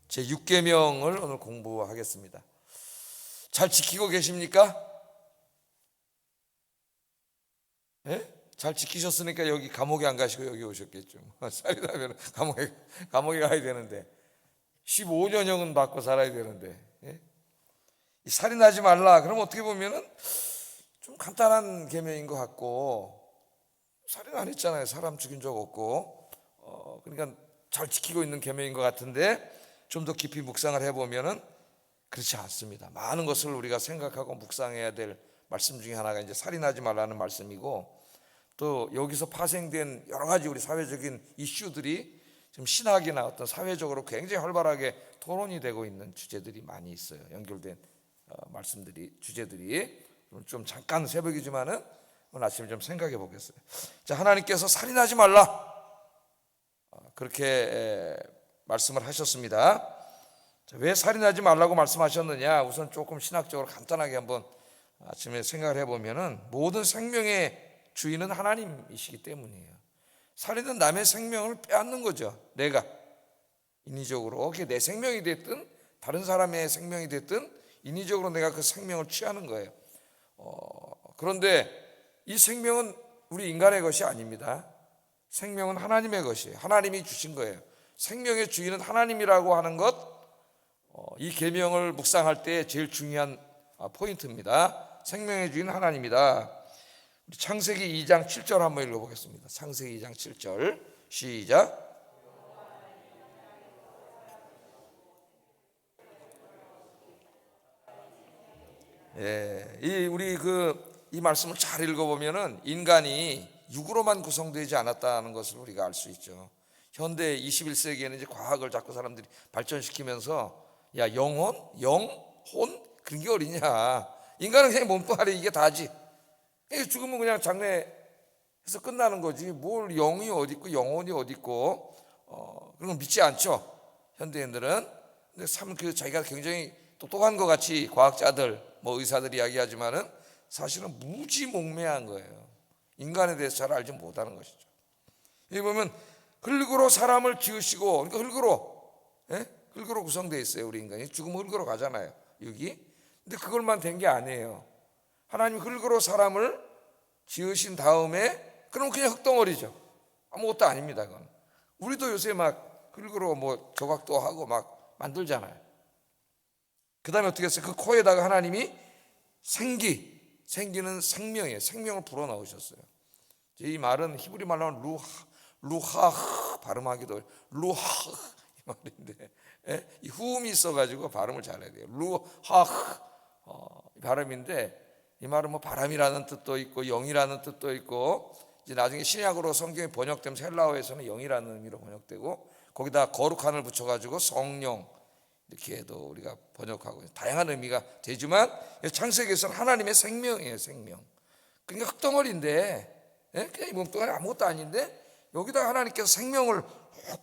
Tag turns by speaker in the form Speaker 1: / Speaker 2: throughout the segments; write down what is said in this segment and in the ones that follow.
Speaker 1: 제 6계명을 오늘 공부하겠습니다. 잘 지키고 계십니까? 예? 잘 지키셨으니까 여기 감옥에 안 가시고 여기 오셨겠죠. 살이라면 감옥에 가야 되는데 15년형은 받고 살아야 되는데, 예? 이 살인하지 말라. 그럼 어떻게 보면은 좀 간단한 계명인 것 같고, 살인 안 했잖아요. 사람 죽인 적 없고, 그러니까 잘 지키고 있는 계명인 것 같은데 좀 더 깊이 묵상을 해보면은 그렇지 않습니다. 많은 것을 우리가 생각하고 묵상해야 될 말씀 중에 하나가 이제 살인하지 말라는 말씀이고, 또 여기서 파생된 여러 가지 우리 사회적인 이슈들이 지금 신학이나 어떤 사회적으로 굉장히 활발하게 토론이 되고 있는 주제들이 많이 있어요. 연결된 말씀들이, 주제들이 좀 잠깐 새벽이지만은 오늘 아침에 좀 생각해 보겠어요. 자, 하나님께서 살인하지 말라 그렇게 말씀을 하셨습니다. 자, 왜 살인하지 말라고 말씀하셨느냐? 우선 조금 신학적으로 간단하게 한번 아침에 생각을 해보면은 모든 생명의 주인은 하나님이시기 때문이에요. 살인은 남의 생명을 빼앗는 거죠. 내가 인위적으로, 그게 내 생명이 됐든 다른 사람의 생명이 됐든 인위적으로 내가 그 생명을 취하는 거예요. 그런데 이 생명은 우리 인간의 것이 아닙니다. 생명은 하나님의 것이에요. 하나님이 주신 거예요. 생명의 주인은 하나님이라고 하는 것, 이 계명을 묵상할 때 제일 중요한 포인트입니다. 생명의 주인은 하나님이다. 창세기 2장 7절 한번 읽어보겠습니다. 창세기 2장 7절 시작. 우리 이 말씀을 잘 읽어보면은 인간이 육으로만 구성되지 않았다는 것을 우리가 알 수 있죠. 현대 21세기에는 이제 과학을 자꾸 사람들이 발전시키면서 야, 영혼, 혼 그런 게 어디냐? 인간은 그냥 몸뚱아리 이게 다지. 죽으면 그냥 장례해서 끝나는 거지. 뭘 영이 어디 있고 영혼이 어디 있고 그런 건 믿지 않죠. 현대인들은. 근데 참 자기가 굉장히 똑똑한 것 같이 과학자들, 의사들이 이야기하지만은 사실은 무지몽매한 거예요. 인간에 대해서 잘 알지 못하는 것이죠. 여기 보면 흙으로 사람을 지으시고, 그러니까 흙으로 구성되어 있어요. 우리 인간이 죽으면 흙으로 가잖아요, 육이. 근데 그걸만 된 게 아니에요. 하나님 흙으로 사람을 지으신 다음에 그럼 그냥 흙덩어리죠. 아무것도 아닙니다. 그건. 우리도 요새 막 흙으로 조각도 하고 막 만들잖아요. 그 다음에 어떻게 했어요? 그 코에다가 하나님이 생기는 생명이에요. 생명을 불어넣으셨어요. 이 말은 히브리 말로 하면 루하흐 발음하기도 루하흐 이 말인데, 이 후음이 있어가지고 발음을 잘해야 돼요. 루하흐 발음인데, 이 말은 바람이라는 뜻도 있고 영이라는 뜻도 있고, 이제 나중에 신약으로 성경이 번역되면서 헬라어에서는 영이라는 의미로 번역되고, 거기다 거룩한을 붙여가지고 성령 이렇게도 우리가 번역하고 다양한 의미가 되지만, 창세기에서는 하나님의 생명이에요. 생명. 그러니까 흙덩어리인데, 그냥 이 몸뚱아리 아무것도 아닌데 여기다 하나님께서 생명을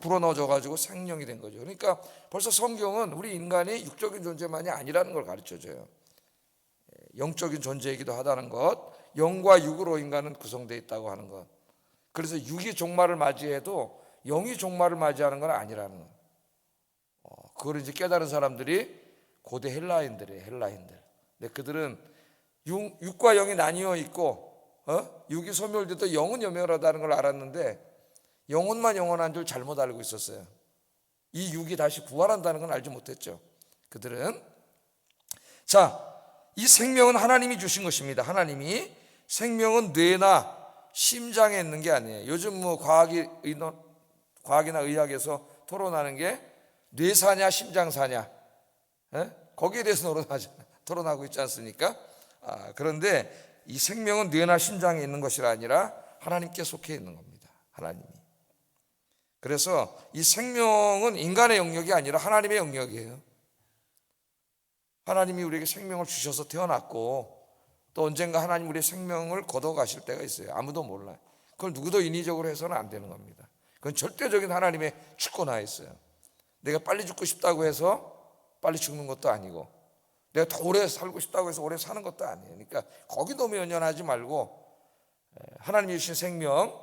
Speaker 1: 불어넣어줘가지고 생명이 된 거죠. 그러니까 벌써 성경은 우리 인간이 육적인 존재만이 아니라는 걸 가르쳐줘요. 영적인 존재이기도 하다는 것, 영과 육으로 인간은 구성되어 있다고 하는 것. 그래서 육이 종말을 맞이해도 영이 종말을 맞이하는 건 아니라는 것. 그걸 이제 깨달은 사람들이 고대 헬라인들이에요. 헬라인들. 근데 그들은 육과 영이 나뉘어 있고, 육이 소멸돼도 영은 영원하다는 걸 알았는데 영혼만 영원한 줄 잘못 알고 있었어요. 이 육이 다시 부활한다는 건 알지 못했죠. 그들은. 자, 이 생명은 하나님이 주신 것입니다. 하나님이. 생명은 뇌나 심장에 있는 게 아니에요. 요즘 과학이나 의학에서 토론하는 게 뇌사냐 심장사냐, 거기에 대해서 토론하고 있지 않습니까? 그런데 이 생명은 뇌나 심장에 있는 것이 아니라 하나님께 속해 있는 겁니다. 하나님이. 그래서 이 생명은 인간의 영역이 아니라 하나님의 영역이에요. 하나님이 우리에게 생명을 주셔서 태어났고, 또 언젠가 하나님 우리의 생명을 거둬가실 때가 있어요. 아무도 몰라요. 그걸 누구도 인위적으로 해서는 안 되는 겁니다. 그건 절대적인 하나님의 주권하에 있어요. 내가 빨리 죽고 싶다고 해서 빨리 죽는 것도 아니고, 내가 더 오래 살고 싶다고 해서 오래 사는 것도 아니에요. 그러니까 거기 너무 연연하지 말고, 하나님이 주신 생명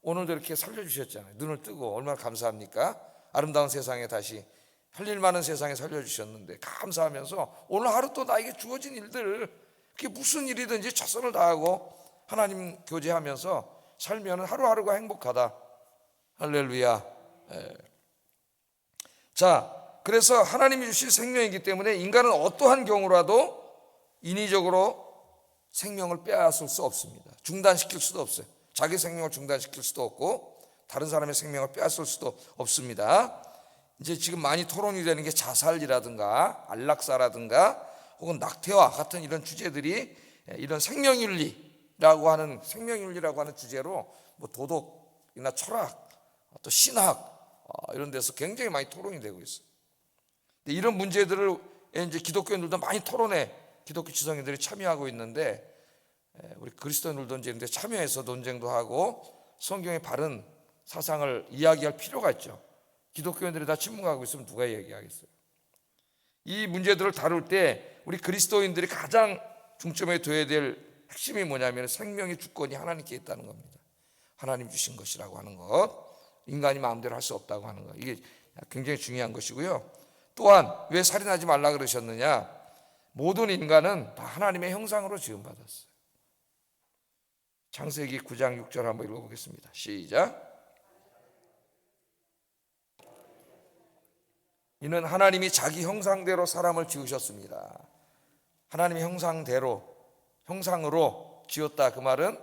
Speaker 1: 오늘도 이렇게 살려주셨잖아요. 눈을 뜨고 얼마나 감사합니까? 아름다운 세상에 다시 할 일 많은 세상에 살려주셨는데 감사하면서 오늘 하루 또 나에게 주어진 일들, 그게 무슨 일이든지 최선을 다하고 하나님 교제하면서 살면 하루하루가 행복하다. 할렐루야. 자, 그래서 하나님이 주신 생명이기 때문에 인간은 어떠한 경우라도 인위적으로 생명을 빼앗을 수 없습니다. 중단시킬 수도 없어요. 자기 생명을 중단시킬 수도 없고 다른 사람의 생명을 빼앗을 수도 없습니다. 이제 지금 많이 토론이 되는 게 자살이라든가 안락사라든가 혹은 낙태와 같은 이런 주제들이 이런 생명윤리라고 하는 주제로 뭐 도덕이나 철학, 또 신학 이런 데서 굉장히 많이 토론이 되고 있어요. 이런 문제들을 이제 기독교인들도 많이 토론해, 기독교 지성인들이 참여하고 있는데 우리 그리스도인들도 이제 이런 데 참여해서 논쟁도 하고 성경의 바른 사상을 이야기할 필요가 있죠. 기독교인들이 다 침묵하고 있으면 누가 얘기하겠어요? 이 문제들을 다룰 때 우리 그리스도인들이 가장 중점에 둬야 될 핵심이 뭐냐면 생명의 주권이 하나님께 있다는 겁니다. 하나님 주신 것이라고 하는 것, 인간이 마음대로 할 수 없다고 하는 것, 이게 굉장히 중요한 것이고요. 또한 왜 살인하지 말라 그러셨느냐? 모든 인간은 다 하나님의 형상으로 지음받았어요. 창세기 9장 6절 한번 읽어보겠습니다. 시작. 이는 하나님이 자기 형상대로 사람을 지으셨습니다. 하나님의 형상으로 지었다. 그 말은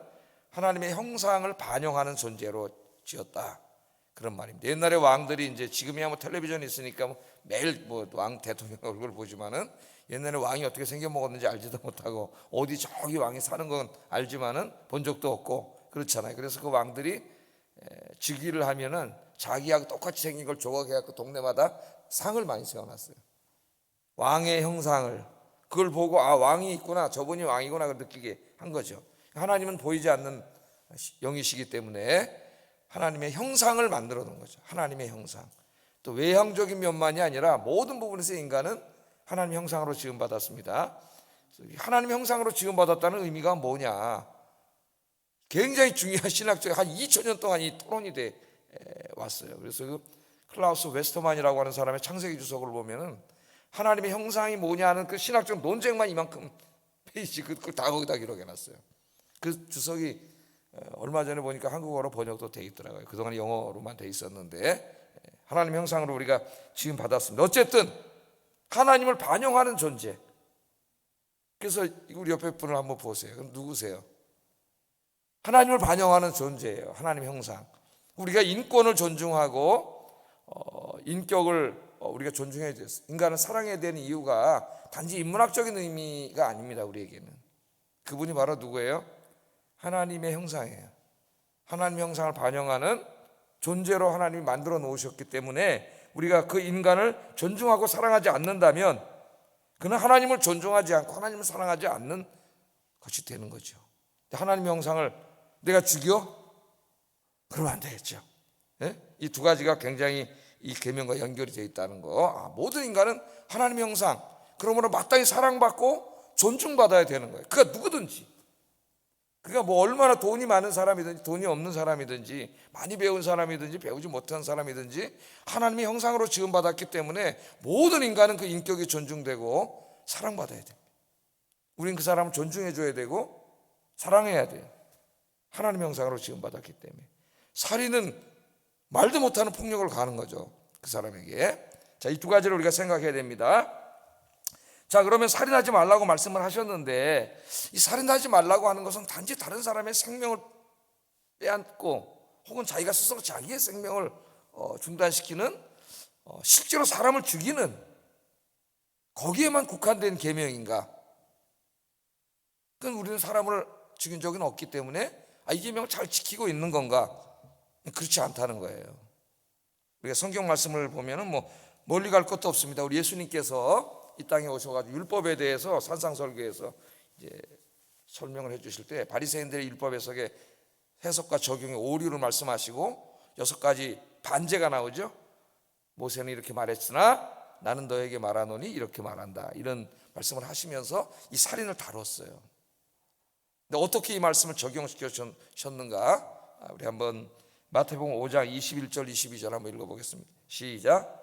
Speaker 1: 하나님의 형상을 반영하는 존재로 지었다, 그런 말입니다. 옛날에 왕들이 이제 지금이야 뭐 텔레비전이 있으니까 매일 뭐 왕 대통령 얼굴 보지만은 옛날에 왕이 어떻게 생겨 먹었는지 알지도 못하고 어디 저기 왕이 사는 건 알지만은 본 적도 없고 그렇잖아요. 그래서 그 왕들이 즉위를 하면은 자기하고 똑같이 생긴 걸 조각해갖고 동네마다 상을 많이 세워놨어요. 왕의 형상을, 그걸 보고 아 왕이 있구나, 저분이 왕이구나 느끼게 한 거죠. 하나님은 보이지 않는 영이시기 때문에 하나님의 형상을 만들어 놓은 거죠. 하나님의 형상. 또 외형적인 면만이 아니라 모든 부분에서 인간은 하나님의 형상으로 지음받았습니다. 하나님의 형상으로 지음받았다는 의미가 뭐냐? 굉장히 중요한 신학적 한 2000년 동안 이 토론이 돼 왔어요. 그래서 그 클라우스 웨스터만이라고 하는 사람의 창세기 주석을 보면은 하나님의 형상이 뭐냐는 그 신학적 논쟁만 이만큼 페이지 그걸 다 거기다 기록해놨어요. 그 주석이 얼마 전에 보니까 한국어로 번역도 돼 있더라고요. 그동안 영어로만 돼 있었는데 하나님의 형상으로 우리가 지금 받았습니다. 어쨌든 하나님을 반영하는 존재. 그래서 우리 옆에 분을 한번 보세요. 그럼 누구세요? 하나님을 반영하는 존재예요. 하나님의 형상. 우리가 인권을 존중하고 인격을 우리가 존중해야 돼요. 인간을 사랑해야 되는 이유가 단지 인문학적인 의미가 아닙니다. 우리에게는 그분이 바로 누구예요? 하나님의 형상이에요. 하나님의 형상을 반영하는 존재로 하나님이 만들어 놓으셨기 때문에 우리가 그 인간을 존중하고 사랑하지 않는다면 그는 하나님을 존중하지 않고 하나님을 사랑하지 않는 것이 되는 거죠. 하나님의 형상을 내가 죽여? 그러면 안 되겠죠. 이 두 가지가 굉장히 이 계명과 연결이 되어 있다는 거. 모든 인간은 하나님의 형상, 그러므로 마땅히 사랑받고 존중받아야 되는 거예요. 그가 누구든지, 그가 뭐 얼마나 돈이 많은 사람이든지 돈이 없는 사람이든지 많이 배운 사람이든지 배우지 못한 사람이든지 하나님의 형상으로 지음받았기 때문에 모든 인간은 그 인격이 존중되고 사랑받아야 됩니다. 우린 그 사람을 존중해줘야 되고 사랑해야 돼요. 하나님의 형상으로 지음받았기 때문에. 살인은 말도 못하는 폭력을 가하는 거죠, 그 사람에게. 자, 이 두 가지를 우리가 생각해야 됩니다. 자, 그러면 살인하지 말라고 말씀을 하셨는데 이 살인하지 말라고 하는 것은 단지 다른 사람의 생명을 빼앗고 혹은 자기가 스스로 자기의 생명을 중단시키는 실제로 사람을 죽이는 거기에만 국한된 계명인가? 그건 우리는 사람을 죽인 적은 없기 때문에 이 계명을 잘 지키고 있는 건가? 그렇지 않다는 거예요. 우리가 성경 말씀을 보면은 뭐 멀리 갈 것도 없습니다. 우리 예수님께서 이 땅에 오셔가지고 율법에 대해서 산상설교에서 이제 설명을 해주실 때 바리새인들의 율법 해석의 해석과 적용의 오류를 말씀하시고 6가지 반제가 나오죠. 모세는 이렇게 말했으나 나는 너에게 말하노니 이렇게 말한다, 이런 말씀을 하시면서 이 살인을 다뤘어요. 근데 어떻게 이 말씀을 적용시키셨는가? 우리 한번 마태복음 5장 21절 22절 한번 읽어보겠습니다. 시작.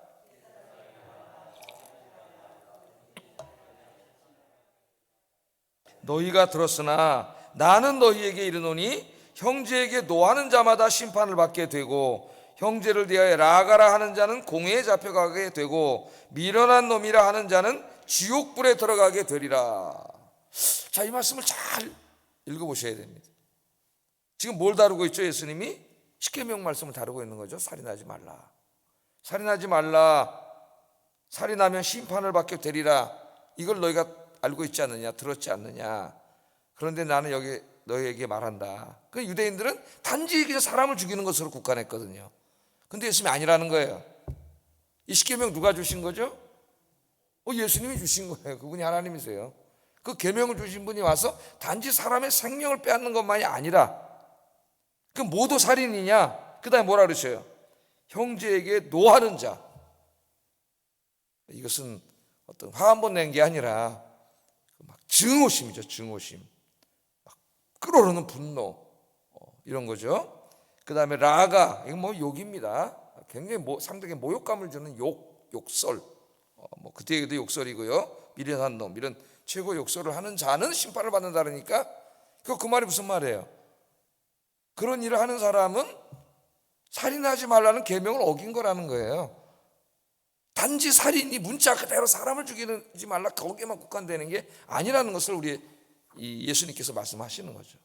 Speaker 1: 너희가 들었으나 나는 너희에게 이르노니 형제에게 노하는 자마다 심판을 받게 되고 형제를 대하여 라가라 하는 자는 공회에 잡혀가게 되고 미련한 놈이라 하는 자는 지옥불에 들어가게 되리라. 자, 이 말씀을 잘 읽어보셔야 됩니다. 지금 뭘 다루고 있죠? 예수님이 십계명 말씀을 다루고 있는 거죠. 살인하지 말라. 살인하지 말라. 살인하면 심판을 받게 되리라. 이걸 너희가 알고 있지 않느냐, 들었지 않느냐. 그런데 나는 여기 너희에게 말한다. 그 유대인들은 단지 그냥 사람을 죽이는 것으로 국한했거든요. 근데 예수님이 아니라는 거예요. 이 십계명 누가 주신 거죠? 예수님이 주신 거예요. 그분이 하나님이세요. 그 계명을 주신 분이 와서 단지 사람의 생명을 빼앗는 것만이 아니라 그 모두 살인이냐? 그 다음에 뭐라 그러셔요? 형제에게 노하는 자. 이것은 어떤 화 한 번 낸 게 아니라 막 증오심이죠. 증오심. 막 끓어오르는 분노. 이런 거죠. 그 다음에 라가. 이건 뭐 욕입니다. 굉장히 상대에게 모욕감을 주는 욕설. 그때에도 욕설이고요. 미련한 놈. 이런 최고 욕설을 하는 자는 심판을 받는다니까. 그 말이 무슨 말이에요? 그런 일을 하는 사람은 살인하지 말라는 계명을 어긴 거라는 거예요. 단지 살인이 문자 그대로 사람을 죽이지 말라 거기에만 국한되는 게 아니라는 것을 우리 예수님께서 말씀하시는 거죠.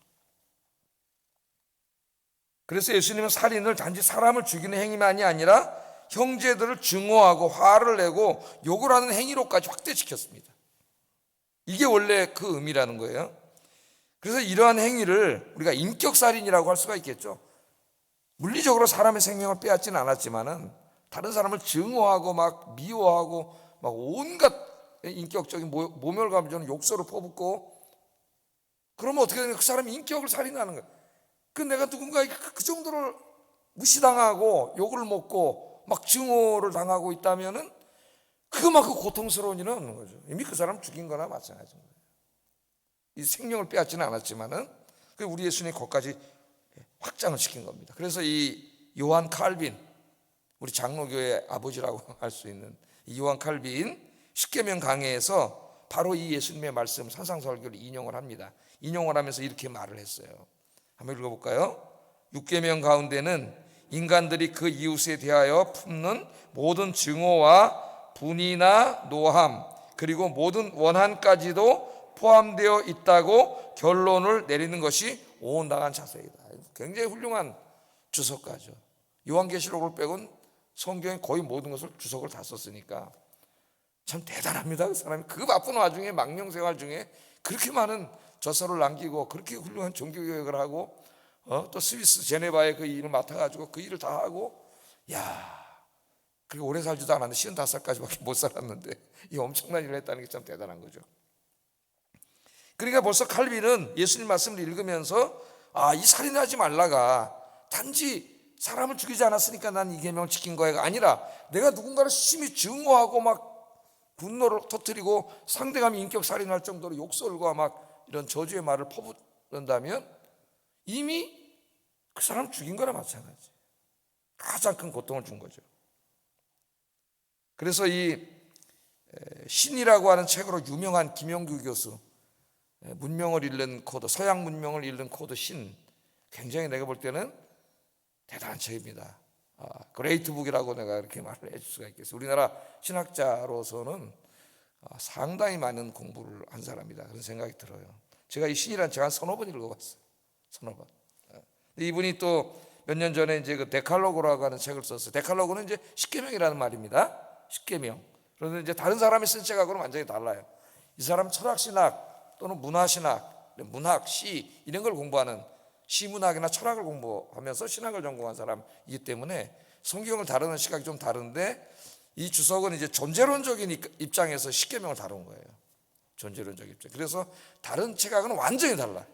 Speaker 1: 그래서 예수님은 살인을 단지 사람을 죽이는 행위만이 아니라 형제들을 증오하고 화를 내고 욕을 하는 행위로까지 확대시켰습니다. 이게 원래 그 의미라는 거예요. 그래서 이러한 행위를 우리가 인격살인이라고 할 수가 있겠죠. 물리적으로 사람의 생명을 빼앗지는 않았지만은 다른 사람을 증오하고 막 미워하고 막 온갖 인격적인 모멸감을 주는 욕설을 퍼붓고, 그러면 어떻게 되냐? 그 사람이 인격을 살인하는 거예요. 그 내가 누군가에게 그 정도로 무시당하고 욕을 먹고 막 증오를 당하고 있다면은 그만큼 고통스러운 일은 없는 거죠. 이미 그 사람 죽인 거나 마찬가지인 거예요. 이 생명을 빼앗지는 않았지만은 우리 예수님이 거기까지 확장을 시킨 겁니다. 그래서 이 요한 칼빈, 우리 장로교의 아버지라고 할 수 있는 이 요한 칼빈 십계명 강해에서 바로 이 예수님의 말씀 산상설교를 인용을 합니다. 인용을 하면서 이렇게 말을 했어요. 한번 읽어볼까요? 육계명 가운데는 인간들이 그 이웃에 대하여 품는 모든 증오와 분이나 노함 그리고 모든 원한까지도 포함되어 있다고 결론을 내리는 것이 온당한 자세이다. 굉장히 훌륭한 주석가죠. 요한계시록을 빼곤 성경의 거의 모든 것을 주석을 다 썼으니까 참 대단합니다. 그 사람이 그 바쁜 와중에 망명생활 중에 그렇게 많은 저서를 남기고 그렇게 훌륭한 종교교육을 하고 또 스위스 제네바에 그 일을 맡아가지고 그 일을 다 하고, 그리고 오래 살지도 않았는데 55살까지밖에 못 살았는데 이 엄청난 일을 했다는 게 참 대단한 거죠. 그러니까 벌써 칼빈은 예수님 말씀을 읽으면서 이 살인하지 말라가 단지 사람을 죽이지 않았으니까 난 이 계명을 지킨 거야가 아니라 내가 누군가를 심히 증오하고 막 분노를 터뜨리고 상대감이 인격 살인할 정도로 욕설과 막 이런 저주의 말을 퍼붓는다면 이미 그 사람 죽인 거나 마찬가지. 가장 큰 고통을 준 거죠. 그래서 이 신이라고 하는 책으로 유명한 김영규 교수, 문명을 읽는 코드, 서양 문명을 읽는 코드 신, 굉장히 내가 볼 때는 대단한 책입니다. 그레이트북이라고 내가 이렇게 말을 해줄 수가 있겠어요. 우리나라 신학자로서는 상당히 많은 공부를 한 사람이다, 그런 생각이 들어요. 제가 이 신이라는 책 한 서너 번 읽어봤어요. 서너 번. 이분이 또 몇 년 전에 이제 그 데칼로그라고 하는 책을 썼어요. 데칼로그는 이제 십계명이라는 말입니다. 십계명. 그런데 이제 다른 사람이 쓴 책하고는 완전히 달라요. 이 사람 철학신학 또는 문화신학, 문학, 시 이런 걸 공부하는, 시문학이나 철학을 공부하면서 신학을 전공한 사람이기 때문에 성경을 다루는 시각이 좀 다른데, 이 주석은 이제 존재론적인 입장에서 십계명을 다룬 거예요. 존재론적 입장. 그래서 다른 책하고는 완전히 달라요.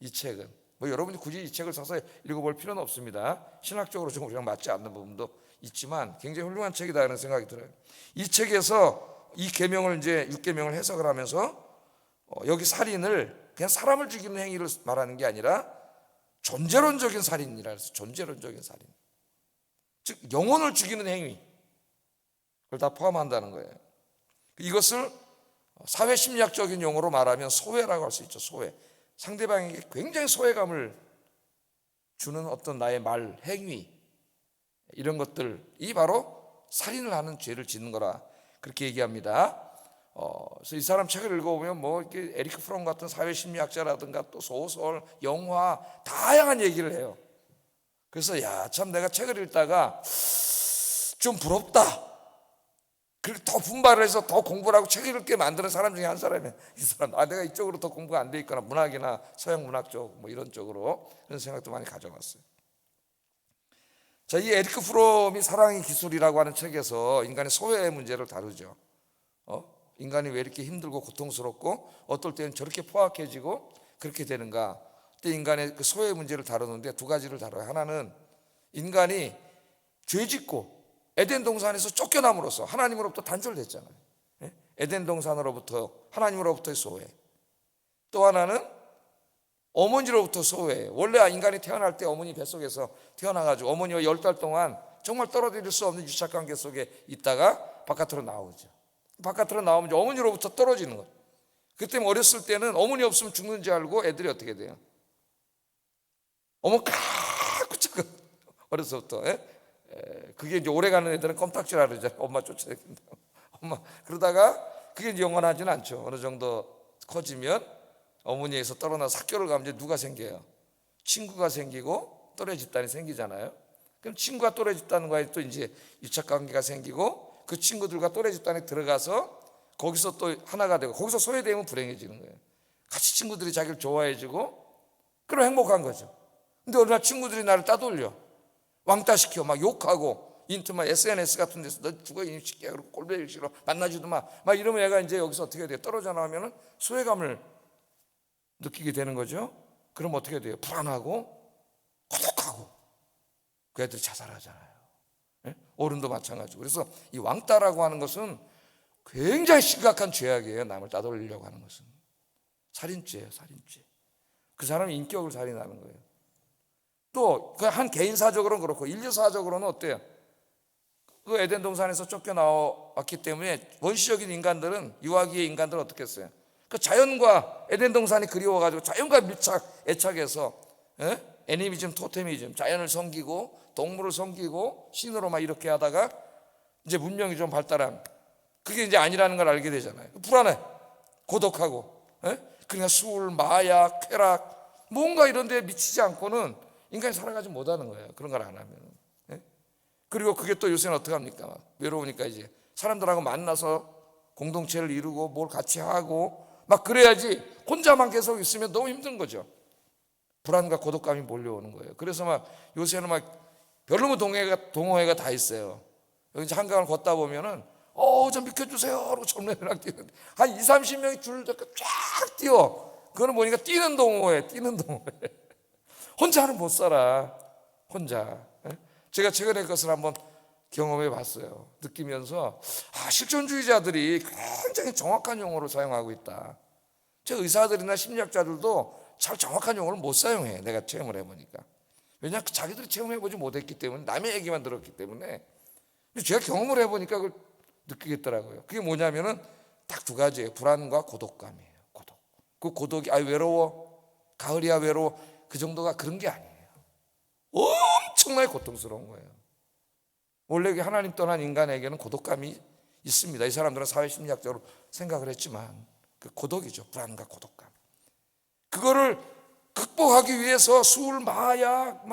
Speaker 1: 이 책은 여러분이 굳이 이 책을 사서 읽어볼 필요는 없습니다. 신학적으로 좀 우리랑 맞지 않는 부분도 있지만 굉장히 훌륭한 책이다 이런 생각이 들어요. 이 책에서 이 계명을 이제 육계명을 해석을 하면서 여기 살인을 그냥 사람을 죽이는 행위를 말하는 게 아니라 존재론적인 살인이라 해서 존재론적인 살인, 즉 영혼을 죽이는 행위, 그걸 다 포함한다는 거예요. 이것을 사회심리학적인 용어로 말하면 소외라고 할 수 있죠. 소외. 상대방에게 굉장히 소외감을 주는 어떤 나의 말, 행위, 이런 것들이 바로 살인을 하는 죄를 짓는 거라 그렇게 얘기합니다. 그래서 이 사람 책을 읽어보면 뭐 이렇게 에리크 프롬 같은 사회심리학자라든가 또 소설, 영화 다양한 얘기를 해요. 그래서 야, 참 내가 책을 읽다가 좀 부럽다. 그렇게 더 분발을 해서 더 공부를 하고 책을 읽게 만드는 사람 중에 한 사람이에요. 이 사람, 내가 이쪽으로 더 공부가 안 돼 있거나 문학이나 서양 문학 쪽 뭐 이런 쪽으로 그런 생각도 많이 가져봤어요. 자, 이 에리크 프롬이 사랑의 기술이라고 하는 책에서 인간의 소외의 문제를 다루죠. 인간이 왜 이렇게 힘들고 고통스럽고 어떨 때는 저렇게 포악해지고 그렇게 되는가. 그때 인간의 그 소외의 문제를 다루는데 두 가지를 다뤄요. 하나는 인간이 죄짓고 에덴 동산에서 쫓겨남으로써 하나님으로부터 단절됐잖아요. 에덴 동산으로부터 하나님으로부터의 소외. 또 하나는 어머니로부터 소외. 원래 인간이 태어날 때 어머니 뱃속에서 태어나가지고 어머니와 10달 동안 정말 떨어질 수 없는 유착관계 속에 있다가 바깥으로 나오죠. 바깥으로 나오면 어머니로부터 떨어지는 거예요. 그때 어렸을 때는 어머니 없으면 죽는 줄 알고 애들이 어떻게 돼요? 어머 까꾸 잠깐 어려서부터. 그게 이제 오래가는 애들은 껌딱지라 그러잖아요. 엄마 쫓아다닌다. 엄마 그러다가 그게 이제 영원하지는 않죠. 어느 정도 커지면 어머니에서 떨어나서 학교를 가면 이제 누가 생겨요? 친구가 생기고 또래 집단이 생기잖아요. 그럼 친구가 또래 집단과의 또 이제 유착관계가 생기고 그 친구들과 또래 집단에 들어가서 거기서 또 하나가 되고 거기서 소외되면 불행해지는 거예요. 같이 친구들이 자기를 좋아해지고 그럼 행복한 거죠. 근데 어느 날 친구들이 나를 따돌려 왕따시켜 막 욕하고 인터넷 SNS 같은 데서 너 죽어 이 새끼야 그러고 꼴보기 싫어 만나지도 막 이러면 얘가 이제 여기서 어떻게 돼요? 떨어져 나오면 소외감을 느끼게 되는 거죠. 그럼 어떻게 돼요? 불안하고 고독하고 그 애들이 자살하잖아요. 어른도 마찬가지고. 그래서 이 왕따라고 하는 것은 굉장히 심각한 죄악이에요. 남을 따돌리려고 하는 것은 살인죄예요. 살인죄. 그 사람의 인격을 살인하는 거예요. 또 한 개인사적으로는 그렇고 인류사적으로는 어때요? 그 에덴 동산에서 쫓겨나왔기 때문에 원시적인 인간들은 유아기의 인간들은 어떻게 했어요? 그 자연과 에덴 동산이 그리워가지고 자연과 애착해서 애니미즘, 토테미즘, 자연을 섬기고 동물을 섬기고 신으로 막 이렇게 하다가 이제 문명이 좀 발달한 그게 이제 아니라는 걸 알게 되잖아요. 불안해, 고독하고, 그러니까 술, 마약, 쾌락 뭔가 이런 데 미치지 않고는 인간이 살아가지 못하는 거예요. 그런 걸 안 하면. 그리고 그게 또 요새는 어떻게 합니까? 외로우니까 이제 사람들하고 만나서 공동체를 이루고 뭘 같이 하고 막 그래야지 혼자만 계속 있으면 너무 힘든 거죠. 불안과 고독감이 몰려오는 거예요. 그래서 막 요새는 막 별로면 동호회가 다 있어요. 여기 이제 한강을 걷다 보면은 좀 비켜주세요 하고 젊은이랑 뛰는데 한 20-30명이 줄을 쫙 뛰어. 그거는 뭐니까 뛰는 동호회. 혼자는 못 살아. 혼자. 제가 최근에 그것을 한번 경험해 봤어요. 느끼면서 실존주의자들이 굉장히 정확한 용어를 사용하고 있다. 제 의사들이나 심리학자들도 잘 정확한 용어를 못 사용해. 내가 체험을 해보니까. 왜냐하면 자기들이 체험해보지 못했기 때문에 남의 얘기만 들었기 때문에. 제가 경험을 해보니까 그걸 느끼겠더라고요. 그게 뭐냐면은 딱 두 가지예요. 불안과 고독감이에요. 고독. 그 고독이 외로워. 가을이야 외로워. 그 정도가 그런 게 아니에요. 엄청나게 고통스러운 거예요. 원래 하나님 떠난 인간에게는 고독감이 있습니다. 이 사람들은 사회심리학적으로 생각을 했지만 그 고독이죠. 불안과 고독감. 그거를 극복하기 위해서 술, 마약,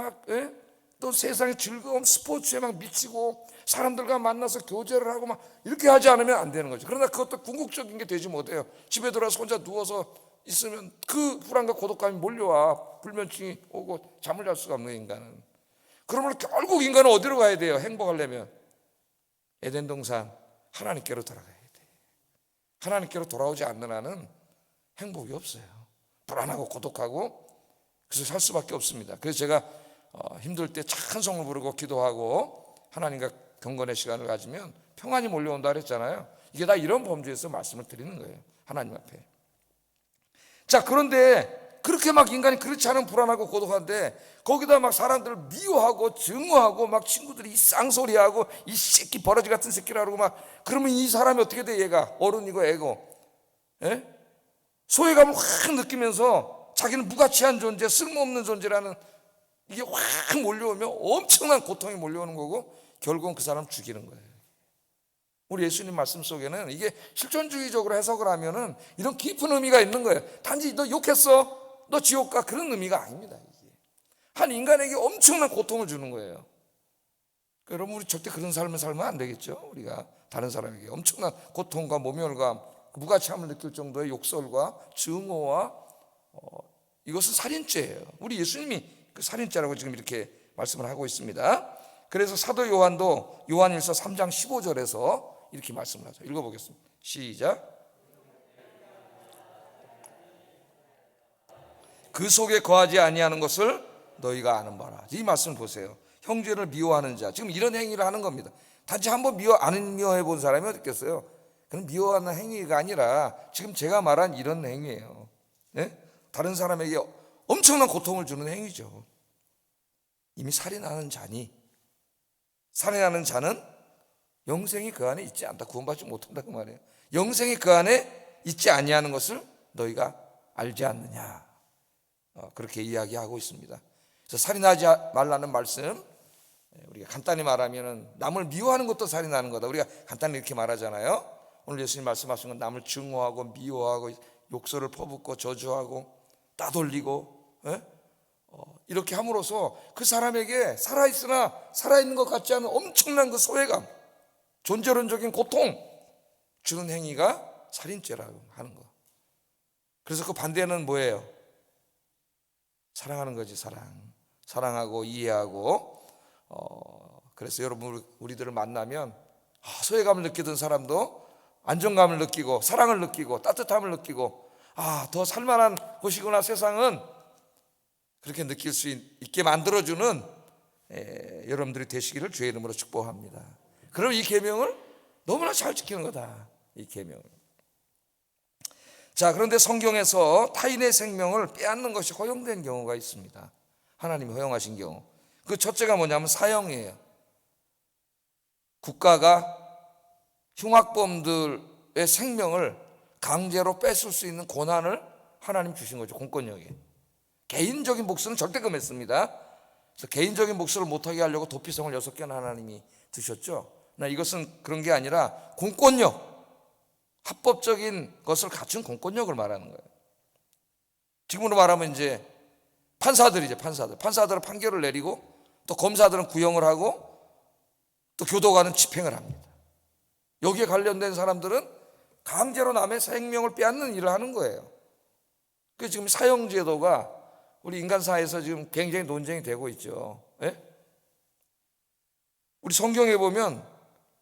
Speaker 1: 또 세상의 즐거움, 스포츠에 막 미치고 사람들과 만나서 교제를 하고 막 이렇게 하지 않으면 안 되는 거죠. 그러나 그것도 궁극적인 게 되지 못해요. 집에 들어와서 혼자 누워서 있으면 그 불안과 고독감이 몰려와 불면증이 오고 잠을 잘 수가 없는 인간은. 그러면 결국 인간은 어디로 가야 돼요? 행복하려면 에덴 동산 하나님께로 돌아가야 돼. 하나님께로 돌아오지 않는 한은 행복이 없어요. 불안하고 고독하고 그래서 살 수밖에 없습니다. 그래서 제가 힘들 때 찬송을 부르고 기도하고 하나님과 경건의 시간을 가지면 평안이 몰려온다 그랬잖아요. 이게 다 이런 범주에서 말씀을 드리는 거예요. 하나님 앞에. 자, 그런데 그렇게 막 인간이 그렇지 않은 불안하고 고독한데 거기다 막 사람들을 미워하고 증오하고 막 친구들이 이 쌍소리하고 이 새끼 버러지 같은 새끼라고 막 그러면 이 사람이 어떻게 돼? 얘가 어른이고 애고, 예? 소외감을 확 느끼면서 자기는 무가치한 존재, 쓸모없는 존재라는 이게 확 몰려오면 엄청난 고통이 몰려오는 거고 결국은 그 사람 죽이는 거예요. 우리 예수님 말씀 속에는 이게 실존주의적으로 해석을 하면은 이런 깊은 의미가 있는 거예요. 단지 너 욕했어, 너 지옥 가, 그런 의미가 아닙니다. 이게 한 인간에게 엄청난 고통을 주는 거예요. 여러분, 우리 절대 그런 삶을 살면 안 되겠죠. 우리가 다른 사람에게 엄청난 고통과 모멸감, 무가치함을 느낄 정도의 욕설과 증오와 이것은 살인죄예요. 우리 예수님이 그 살인죄라고 지금 이렇게 말씀을 하고 있습니다. 그래서 사도 요한도 요한일서 3장 15절에서 이렇게 말씀을 하죠. 읽어보겠습니다. 시작. 그 속에 거하지 아니하는 것을 너희가 아는 바라. 이 말씀을 보세요. 형제를 미워하는 자, 지금 이런 행위를 하는 겁니다. 단지 한번 안 미워해 본 사람이 어디 있겠어요? 그건 미워하는 행위가 아니라 지금 제가 말한 이런 행위예요. 네? 다른 사람에게 엄청난 고통을 주는 행위죠. 이미 살인하는 자니, 살인하는 자는 영생이 그 안에 있지 않다. 구원받지 못한다 그 말이에요. 영생이 그 안에 있지 아니하는 것을 너희가 알지 않느냐, 그렇게 이야기하고 있습니다. 그래서 살인하지 말라는 말씀, 우리가 간단히 말하면 남을 미워하는 것도 살인하는 거다. 우리가 간단히 이렇게 말하잖아요. 오늘 예수님 말씀하신 건 남을 증오하고 미워하고 욕설을 퍼붓고 저주하고 따돌리고, 이렇게 함으로써 그 사람에게 살아있으나 살아있는 것 같지 않은 엄청난 그 소외감, 존재론적인 고통 주는 행위가 살인죄라고 하는 거. 그래서 그 반대는 뭐예요? 사랑하는 거지. 사랑하고 이해하고. 그래서 여러분, 우리들을 만나면 소외감을 느끼던 사람도 안정감을 느끼고 사랑을 느끼고 따뜻함을 느끼고, 더 살만한 곳이구나 세상은, 그렇게 느낄 수 있게 만들어주는 여러분들이 되시기를 주의 이름으로 축복합니다. 그럼 이 계명을 너무나 잘 지키는 거다. 이 계명을. 자, 그런데 성경에서 타인의 생명을 빼앗는 것이 허용된 경우가 있습니다. 하나님이 허용하신 경우. 그 첫째가 뭐냐면 사형이에요. 국가가 흉악범들의 생명을 강제로 뺏을 수 있는 권한을 하나님 주신 거죠. 공권력에. 개인적인 목숨은 절대 금했습니다. 그래서 개인적인 목숨을 못하게 하려고 도피성을 6개나 하나님이 두셨죠. 이것은 그런 게 아니라 공권력, 합법적인 것을 갖춘 공권력을 말하는 거예요. 지금으로 말하면 이제 판사들이죠. 판사들은 판결을 내리고 또 검사들은 구형을 하고 또 교도관은 집행을 합니다. 여기에 관련된 사람들은 강제로 남의 생명을 빼앗는 일을 하는 거예요. 그래서 지금 사형제도가 우리 인간사회에서 지금 굉장히 논쟁이 되고 있죠. 우리 성경에 보면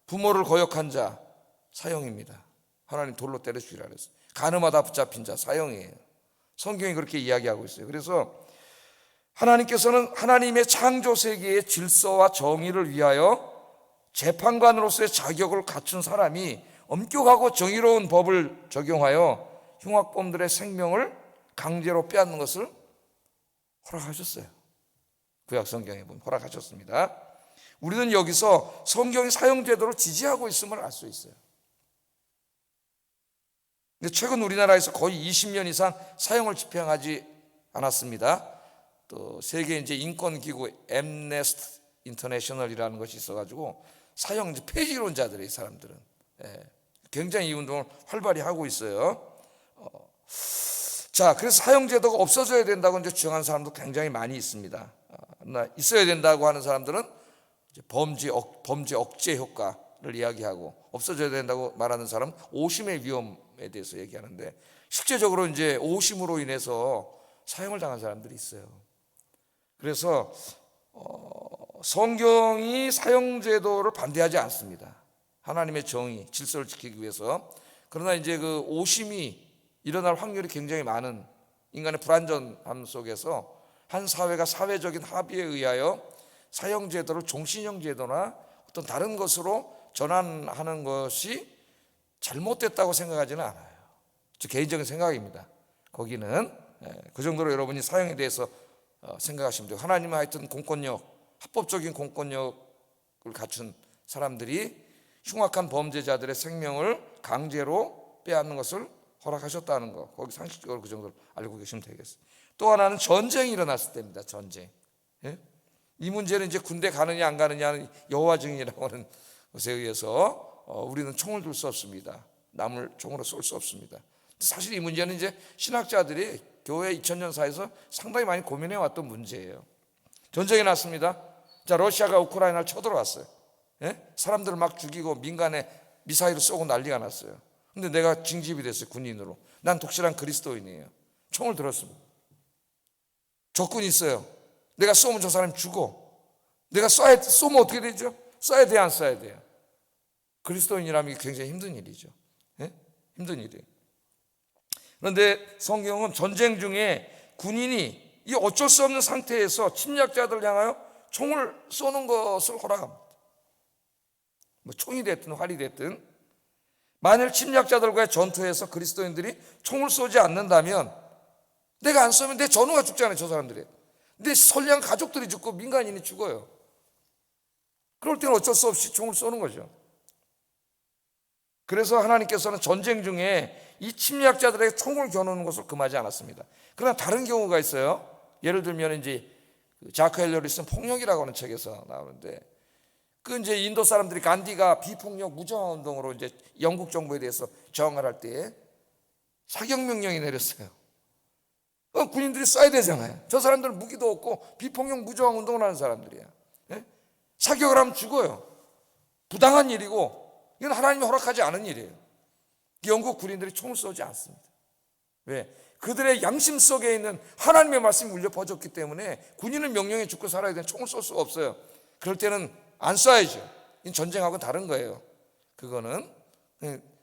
Speaker 1: 부모를 거역한 자 사형입니다. 하나님 돌로 때려 죽이라 그랬어요. 간음하다 붙잡힌 자 사형이에요. 성경이 그렇게 이야기하고 있어요. 그래서 하나님께서는 하나님의 창조 세계의 질서와 정의를 위하여 재판관으로서의 자격을 갖춘 사람이 엄격하고 정의로운 법을 적용하여 흉악범들의 생명을 강제로 빼앗는 것을 허락하셨어요. 구약 성경에 보면 허락하셨습니다. 우리는 여기서 성경이 사형제도를 지지하고 있음을 알 수 있어요. 근데 최근 우리나라에서 거의 20년 이상 사형을 집행하지 않았습니다. 또 세계 이제 인권기구 엠네스티 인터내셔널이라는 것이 있어가지고 사형 폐지론자들이, 이 사람들은 굉장히 이 운동을 활발히 하고 있어요. 자, 그래서 사형제도가 없어져야 된다고 이제 주장하는 사람도 굉장히 많이 있습니다. 있어야 된다고 하는 사람들은 이제 범죄 억제 효과를 이야기하고, 없어져야 된다고 말하는 사람은 오심의 위험에 대해서 얘기하는데, 실제적으로 이제 오심으로 인해서 사형을 당한 사람들이 있어요. 그래서 성경이 사형제도를 반대하지 않습니다. 하나님의 정의, 질서를 지키기 위해서. 그러나 이제 그 오심이 일어날 확률이 굉장히 많은 인간의 불안전함 속에서 한 사회가 사회적인 합의에 의하여 사형제도를 종신형제도나 어떤 다른 것으로 전환하는 것이 잘못됐다고 생각하지는 않아요. 제 개인적인 생각입니다. 거기는 그 정도로 여러분이 사형에 대해서 생각하시면 돼요. 하나님은 하여튼 공권력, 합법적인 공권력을 갖춘 사람들이 흉악한 범죄자들의 생명을 강제로 빼앗는 것을 허락하셨다는 거, 거기 상식적으로 그 정도로 알고 계시면 되겠어요. 또 하나는 전쟁이 일어났을 때입니다. 전쟁. 이 문제는 이제 군대 가느냐 안 가느냐는 여호와 증인이라고 하는 것에 의해서 우리는 총을 들 수 없습니다. 남을 총으로 쏠 수 없습니다. 사실 이 문제는 이제 신학자들이 교회 2000년 사이에서 상당히 많이 고민해 왔던 문제예요. 전쟁이 났습니다. 자, 러시아가 우크라이나를 쳐들어왔어요. 사람들을 막 죽이고 민간에 미사일을 쏘고 난리가 났어요. 근데 내가 징집이 됐어요. 군인으로. 난 독실한 그리스도인이에요. 총을 들었습니다. 적군이 있어요. 내가 쏘면 저 사람이 죽어. 내가 쏘면 어떻게 되죠? 쏴야 돼요, 안 쏴야 돼요? 그리스도인이라면 이게 굉장히 힘든 일이죠. 힘든 일이에요. 그런데 성경은 전쟁 중에 군인이 이 어쩔 수 없는 상태에서 침략자들을 향하여 총을 쏘는 것을 허락합니다. 뭐 총이 됐든 활이 됐든, 만일 침략자들과의 전투에서 그리스도인들이 총을 쏘지 않는다면, 내가 안 쏘면 내 전우가 죽잖아요, 저 사람들이. 내 선량한 가족들이 죽고 민간인이 죽어요. 그럴 때는 어쩔 수 없이 총을 쏘는 거죠. 그래서 하나님께서는 전쟁 중에 이 침략자들에게 총을 겨누는 것을 금하지 않았습니다. 그러나 다른 경우가 있어요. 예를 들면 이제 자크 헬러리 쓴 폭력이라고 하는 책에서 나오는데, 그 이제 인도 사람들이 간디가 비폭력 무정화 운동으로 이제 영국 정부에 대해서 저항을 할 때 사격 명령이 내렸어요. 군인들이 쏴야 되잖아요. 저 사람들은 무기도 없고 비폭력 무저항 운동을 하는 사람들이야. 사격을 하면 죽어요. 부당한 일이고 이건 하나님이 허락하지 않은 일이에요. 영국 군인들이 총을 쏘지 않습니다. 왜? 그들의 양심 속에 있는 하나님의 말씀이 울려 퍼졌기 때문에 군인은 명령에 죽고 살아야 되는 총을 쏠 수가 없어요. 그럴 때는 안 쏴야죠. 이건 전쟁하고는 다른 거예요. 그거는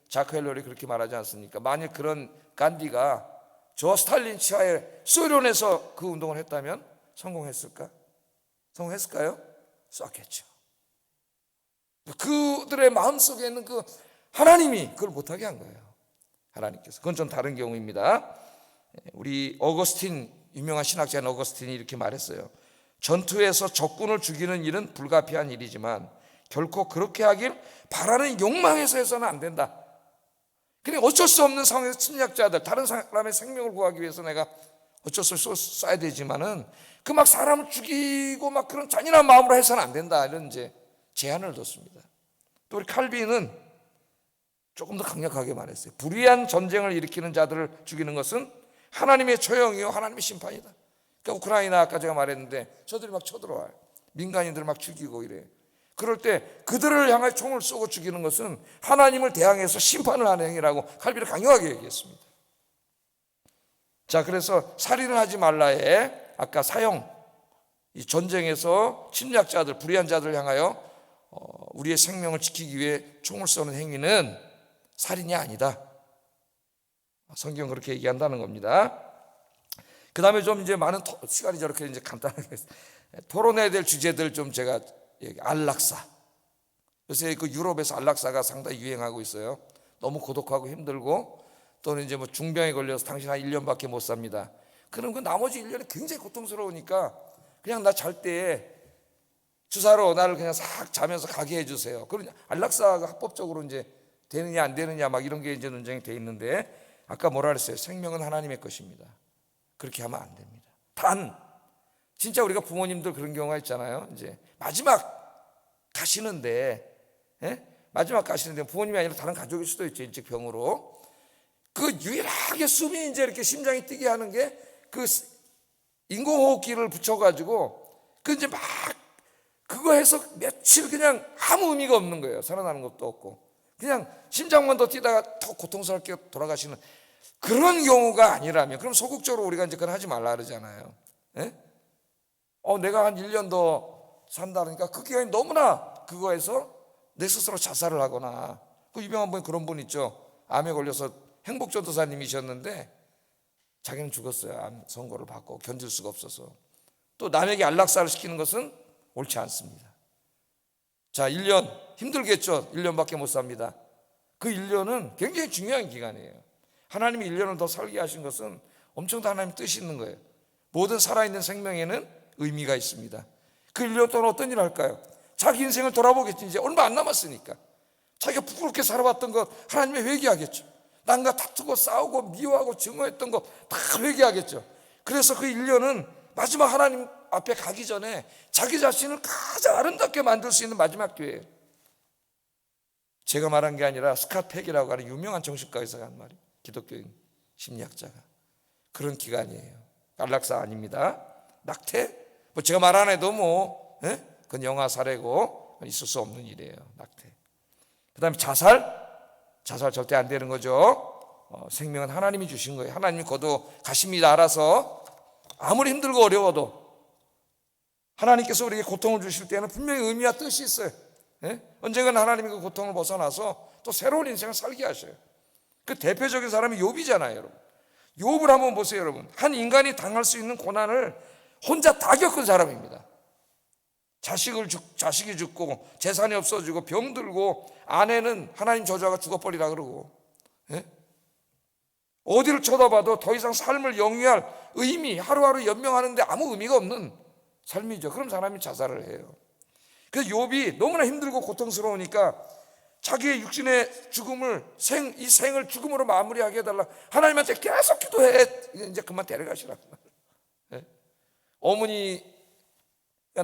Speaker 1: 자크 헬러리 그렇게 말하지 않습니까? 만일 그런 간디가 저 스탈린 치하에 소련에서 그 운동을 했다면 성공했을까? 성공했을까요? 쐈겠죠. 그들의 마음속에 있는 그 하나님이 그걸 못하게 한 거예요. 하나님께서. 그건 좀 다른 경우입니다. 우리 어거스틴, 유명한 신학자인 어거스틴이 이렇게 말했어요. 전투에서 적군을 죽이는 일은 불가피한 일이지만 결코 그렇게 하길 바라는 욕망에서 해서는 안 된다. 그러니까 어쩔 수 없는 상황에서 침략자들, 다른 사람의 생명을 구하기 위해서 내가 어쩔 수 없이 쏴야 되지만은 그 막 사람을 죽이고 막 그런 잔인한 마음으로 해서는 안 된다. 이런 이제 제한을 뒀습니다. 또 우리 칼빈은 조금 더 강력하게 말했어요. 불의한 전쟁을 일으키는 자들을 죽이는 것은 하나님의 처형이요 하나님의 심판이다. 그러니까 우크라이나 아까 제가 말했는데 저들이 막 쳐들어와요. 민간인들 막 죽이고 이래. 그럴 때 그들을 향해 총을 쏘고 죽이는 것은 하나님을 대항해서 심판을 하는 행위라고 칼빈은 강력하게 얘기했습니다. 자, 그래서 살인을 하지 말라에 아까 사형, 이 전쟁에서 침략자들, 불의한 자들을 향하여 우리의 생명을 지키기 위해 총을 쏘는 행위는 살인이 아니다. 성경 그렇게 얘기한다는 겁니다. 그 다음에 좀 이제 많은 시간이 저렇게 이제 간단하게 토론해야 될 주제들 좀 제가 안락사. 요새 그 유럽에서 안락사가 상당히 유행하고 있어요. 너무 고독하고 힘들고 또는 이제 뭐 중병에 걸려서 당신 한 1년밖에 못 삽니다. 그럼 그 나머지 1년이 굉장히 고통스러우니까 그냥 나 잘 때 주사로 나를 그냥 싹 자면서 가게 해주세요. 그러냐 안락사가 합법적으로 이제 되느냐 안 되느냐 막 이런 게 이제 논쟁이 돼 있는데 아까 뭐라 그랬어요? 생명은 하나님의 것입니다. 그렇게 하면 안 됩니다. 단 진짜 우리가 부모님들 그런 경우가 있잖아요. 이제 마지막 가시는데 마지막 가시는데 부모님이 아니라 다른 가족일 수도 있죠. 일찍 병으로. 그 유일하게 숨이 이제 이렇게 심장이 뛰게 하는 게 그 인공호흡기를 붙여가지고 그 이제 막 그거 해서 며칠 그냥 아무 의미가 없는 거예요. 살아나는 것도 없고 그냥 심장만 더 뛰다가 더 고통스럽게 돌아가시는 그런 경우가 아니라면 그럼 소극적으로 우리가 이제 그건 하지 말라 그러잖아요. 내가 한 1년 더 산다 그러니까 그 기간이 너무나 그거에서 내 스스로 자살을 하거나 그 유명한 분 그런 분 있죠. 암에 걸려서 행복전도사님이셨는데 자기는 죽었어요. 암 선고를 받고 견딜 수가 없어서. 또 남에게 안락사를 시키는 것은 옳지 않습니다. 자, 1년 힘들겠죠. 1년밖에 못 삽니다. 그 1년은 굉장히 중요한 기간이에요. 하나님이 1년을 더 살게 하신 것은 엄청난 하나님 뜻이 있는 거예요. 모든 살아있는 생명에는 의미가 있습니다. 그 1년 동안 어떤 일을 할까요? 자기 인생을 돌아보겠지. 이제 얼마 안 남았으니까 자기가 부끄럽게 살아왔던 것 하나님의 회개하겠죠. 남과 다투고 싸우고 미워하고 증오했던 거 다 회개하겠죠. 그래서 그 1년은 마지막 하나님 앞에 가기 전에 자기 자신을 가장 아름답게 만들 수 있는 마지막 기회예요. 제가 말한 게 아니라 스캇 팩이라고 하는 유명한 정신과 의사가 한 말이에요. 기독교인 심리학자가. 그런 기간이에요. 안락사 아닙니다. 낙태? 뭐 제가 말 안 해도 그건 영화 사례고 있을 수 없는 일이에요. 낙태. 그 다음에 자살 절대 안 되는 거죠. 생명은 하나님이 주신 거예요. 하나님이 거둬 가십니다. 알아서 아무리 힘들고 어려워도 하나님께서 우리에게 고통을 주실 때는 분명히 의미와 뜻이 있어요. 언젠가는 하나님이 그 고통을 벗어나서 또 새로운 인생을 살게 하셔요. 그 대표적인 사람이 욥이잖아요, 여러분. 욥을 한번 보세요, 여러분. 한 인간이 당할 수 있는 고난을 혼자 다 겪은 사람입니다. 자식이 죽고 재산이 없어지고 병들고 아내는 하나님 저주하고 죽어버리라 그러고 어디를 쳐다봐도 더 이상 삶을 영위할 의미, 하루하루 연명하는데 아무 의미가 없는 삶이죠. 그럼 사람이 자살을 해요. 그래서 욥이 너무나 힘들고 고통스러우니까 자기의 육신의 죽음을 이 생을 죽음으로 마무리하게 해달라 하나님한테 계속 기도해. 이제 그만 데려가시라. 어머니가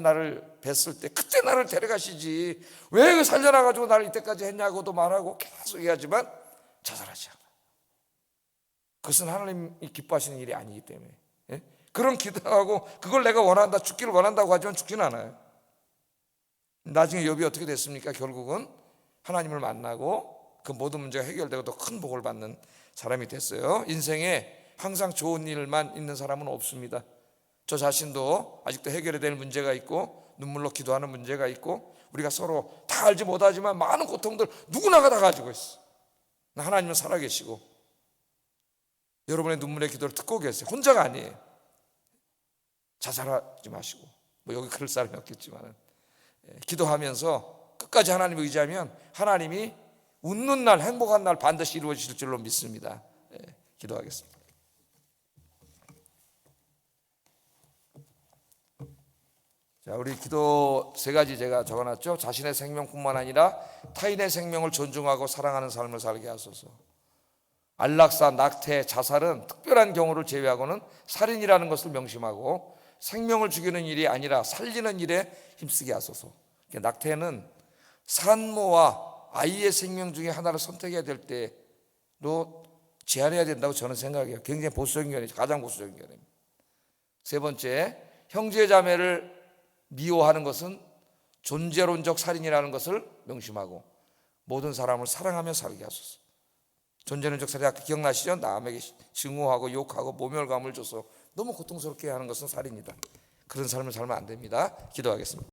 Speaker 1: 나를 뵀을 때 그때 나를 데려가시지 왜 살려놔가지고 나를 이때까지 했냐고도 말하고 계속 얘기하지만 자살하지 않아. 그것은 하나님이 기뻐하시는 일이 아니기 때문에 그런 기도하고 그걸 내가 원한다, 죽기를 원한다고 하지만 죽지는 않아요. 나중에 욥이 어떻게 됐습니까? 결국은 하나님을 만나고 그 모든 문제가 해결되고 더 큰 복을 받는 사람이 됐어요. 인생에 항상 좋은 일만 있는 사람은 없습니다. 저 자신도 아직도 해결해야 될 문제가 있고 눈물로 기도하는 문제가 있고 우리가 서로 다 알지 못하지만 많은 고통들 누구나가 다 가지고 있어. 하나님은 살아계시고 여러분의 눈물의 기도를 듣고 계세요. 혼자가 아니에요. 자살하지 마시고 뭐 여기 그럴 사람이 없겠지만 기도하면서 끝까지 하나님을 의지하면 하나님이 웃는 날, 행복한 날 반드시 이루어지실 줄로 믿습니다. 기도하겠습니다. 자, 우리 기도 세 가지 제가 적어놨죠. 자신의 생명뿐만 아니라 타인의 생명을 존중하고 사랑하는 삶을 살게 하소서. 안락사, 낙태, 자살은 특별한 경우를 제외하고는 살인이라는 것을 명심하고 생명을 죽이는 일이 아니라 살리는 일에 힘쓰게 하소서. 낙태는 산모와 아이의 생명 중에 하나를 선택해야 될 때로 제한해야 된다고 저는 생각해요. 굉장히 보수적인 견해죠. 가장 보수적인 견해입니다. 세 번째, 형제 자매를 미워하는 것은 존재론적 살인이라는 것을 명심하고 모든 사람을 사랑하며 살게 하소서. 존재론적 살인 아까 기억나시죠? 남에게 증오하고 욕하고 모멸감을 줘서 너무 고통스럽게 하는 것은 살인이다. 그런 삶을 살면 안 됩니다. 기도하겠습니다.